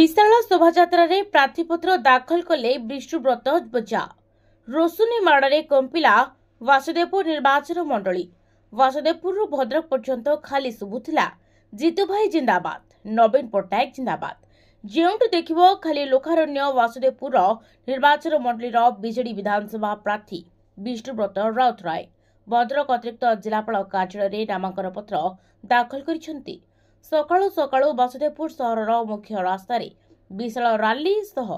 विशाल शोभायात्रा प्रार्थीपत्र दाखल कले विष्णुव्रत बजा रोशुनी माड़े कंपिला वासुदेवपुर निर्वाचन मंडली। वासुदेवपुर भद्रक पर्यंत खाली शुभुला जितु भाई जिंदाबाद, नवीन पट्टनायक जिंदाबाद। जो देख खाली लोकारण्य वासुदेवपुर निर्वाचन मंडली बीजेडी विधानसभा प्रार्थी विष्णुव्रत राउतराय भद्रक अतिरिक्त जिलापाल कार्यालय नामांकन पत्र दाखल कर सकाळु सकाळु वासुदेवपुर सहर मुख्य रास्ता विशाल रैली शह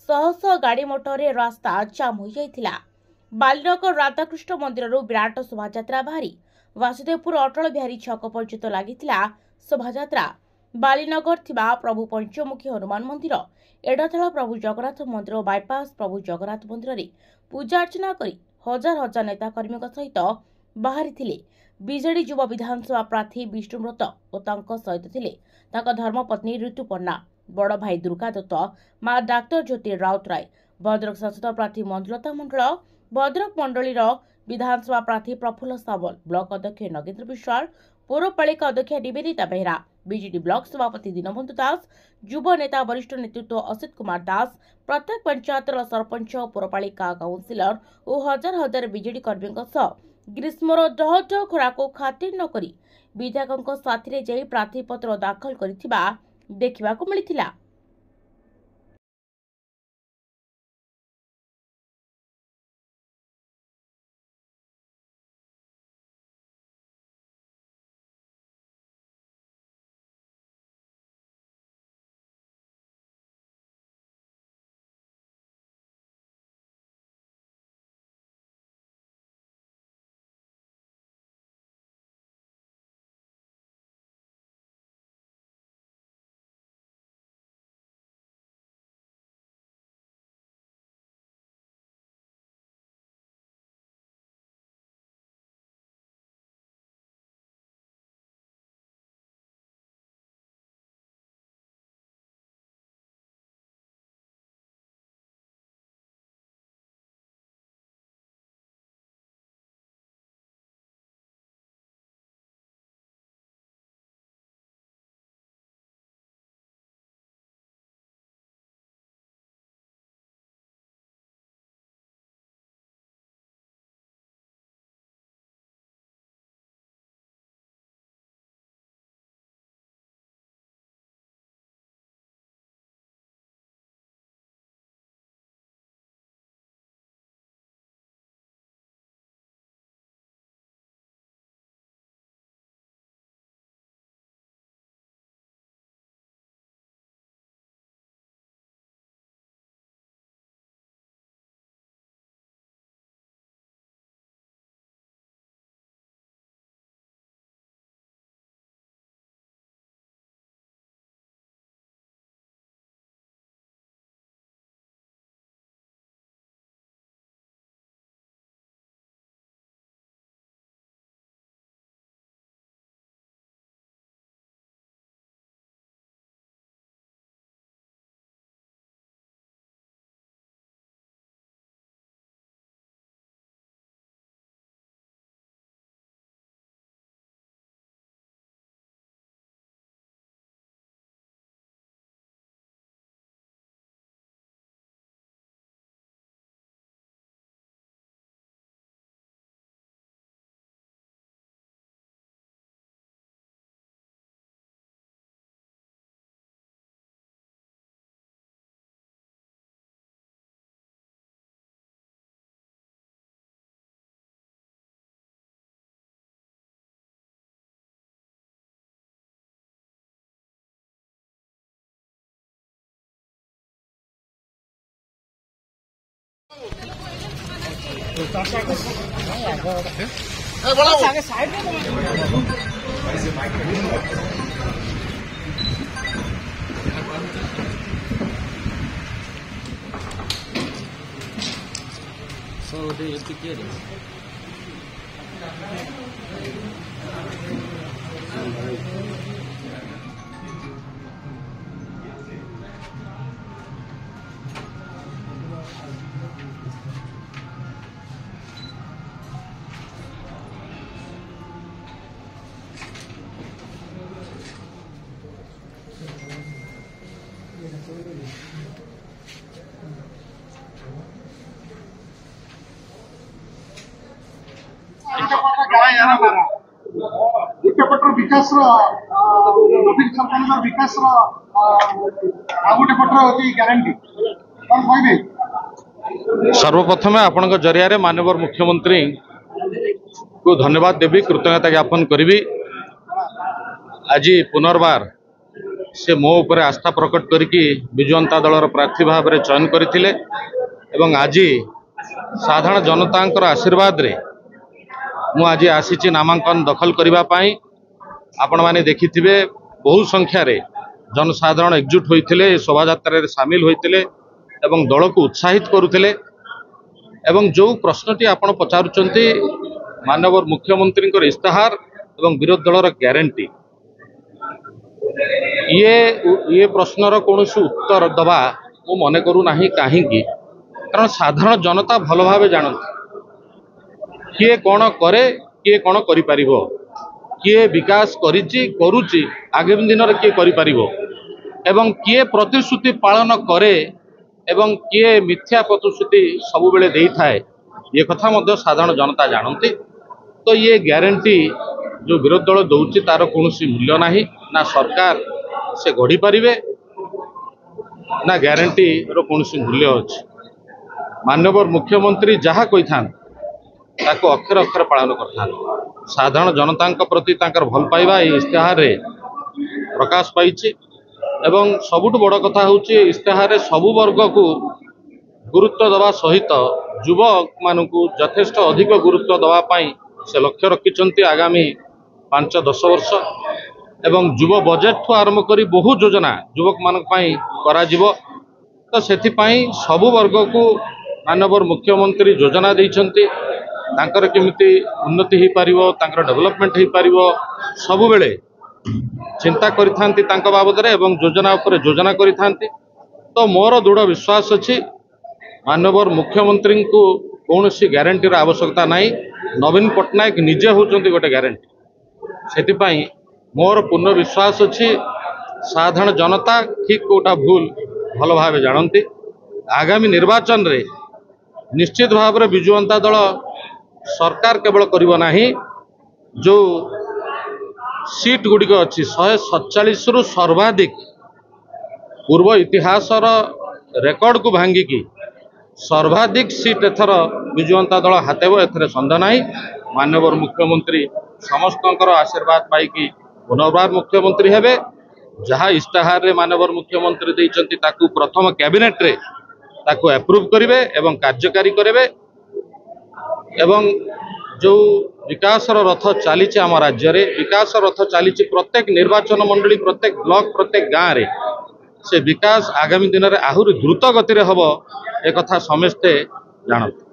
शह गाड़ी मोटर रास्ता जाम हो जाइथिला। बालीनगर राधाकृष्ण मंदिर विराट शोभायात्रा बाहरी वासुदेवपुर अटल बिहारी छक पर्यंत लगिथिला शोभायात्रा। बालीनगर थिबा प्रभु पंचमुखी हनुमान मंदिर, एडथाल प्रभु जगन्नाथ मंदिर बाईपास प्रभु जगन्नाथ मंदिर रे पूजा अर्चना करी हजार हजार नेता कर्मी सहित बाहरी थिले। बीजेडी युवा विधानसभा प्रार्थी विष्णुव्रत और सहित थिले धर्मपत्नी ऋतुपर्णा, बड़ भाई दुर्गा दत्त, मां डाक्टर ज्योति राउतराय, भद्रक सांसद प्रार्थी मंजुलता मंडल, भद्रक मंडली विधानसभा प्रार्थी प्रफुल्ल सावल, ब्लॉक अध्यक्ष नगेन्द्र विश्वाल, पौरपालिका अध्यक्ष निवेदिता बेहरा, बीजेडी ब्लॉक सभापति दीनबंधु दास, युव नेता वरिष्ठ नेतृत्व असित कुमार दास, प्रत्येक पंचायत सरपंच, पौरपालिका काउंसिलर और हजार हजार बीजेडी कर्मी ग्रीष्मर डह डह खरा को खातिर न करी विधायकों साथी जाई प्रार्थीपत्र दाखल करिथिबा देखिबाकु मिलिथिला। So they educated. गोटे विकास नवीन सरकार विकास गोटे पटर ग्यारंटी कौन कहबे। सर्वप्रथम आपण जरिया माननीय मुख्यमंत्री को धन्यवाद देवी कृतज्ञता ज्ञापन करी। आज पुनर्बार से मो उपर आस्था प्रकट करके विजु जनता दलर प्रार्थी भाव में चयन करथिले एवं आज साधारण जनता आशीर्वाद रे मु आज आसी नामांकन दखल करने। आपण माने देखिथिबे बहु संख्या रे जनसाधारण एकजुट होइथिले शोभा यात्रा रे शामिल होइथिले एवं दल को उत्साहित करुथिले एवं जो प्रश्नटी आपण पचारुचंती माननीय मुख्यमंत्री इस्ताहार एवं विरोधी दलर ग्यारंटी ये प्रश्नर कौन उत्तर दबा मु मन करू नाही कहीं कारण साधारण जनता भल भाव जानती किए कौन करे किए कौन करि परिबो किए विकास करुची आगामी दिन में किए करि परिबो एवं किए प्रतिश्रुति पालन करे एवं किए मिथ्या प्रतिश्रुति सबु बेले देई थाए ये कथा मध्य साधारण जनता जानती। तो ये ग्यारंटी जो विरोधी दल दौची तार कौन मूल्य नाही ना सरकार से गढ़ी पारिबे ना ग्यारंटी रो कौन मूल्य अच्छे। माननीय मुख्यमंत्री जहाँ कही था अक्षर अक्षर पालन कर साधारण जनता प्रति भल पाइबा इस्ताहार रे प्रकाश पाई एवं सबुठ बड़ कथा हूँ इस्ताहार सबु वर्ग को गुरुत्व दवा सहित युवक मानू यथेष्ट अधिक गुरुत्व दवापाई से लक्ष्य रखिंट आगामी 5-10 वर्ष एवं युव बजेट ठू आरंभ कर बहु योजना युवक मान करा तो सेथिपाई सबु वर्ग को माननीय मुख्यमंत्री योजना देइछन्ति तांकर केमिति उन्नति हो पारिबो तांकर डेवलपमेंट हो पारिबो सबु बेले चिंता करिथांती तांका बाबद रे एवं योजना ऊपर योजना करिथांती। तो मोर दृढ़ विश्वास अछि माननीय मुख्यमंत्री को कौन सी ग्यारंटी आवश्यकता नहीं। नवीन पट्टनायक निजे होचंती गोटे ग्यारंटी सेथिपाई मोर पूर्ण विश्वास अछि साधारण जनता ठीक कोटा भूल भल भाव जानती। आगामी निर्वाचन रे निश्चित भाव में विजु जनता दल सरकार केवल करिबो नाही जो सीट गुड़िक अच्छी 147 रु सर्वाधिक पूर्व इतिहास रेकर्ड को भांगिकी सर्वाधिक सीट एथर विजु जनता दल हातेब एथरे सन्देह नाही। माननीय मुख्यमंत्री समस्त आशीर्वाद पाई पुनर्बार मुख्यमंत्री हेबे जहाँ इस्ताहार रे माननीय मुख्यमंत्री देइचंती ताकू प्रथम कैबिनेट रे ताकू अप्रूव करिवे एवं कार्यकारी करिवे एवं जो विकास रथ चली आम राज्य रे विकास रथ चली प्रत्येक निर्वाचन मंडली प्रत्येक ब्लॉक प्रत्येक गाँव रे से विकास आगामी दिन में आहुरी द्रुत गति रे हबो एक कथा समस्ते जानते।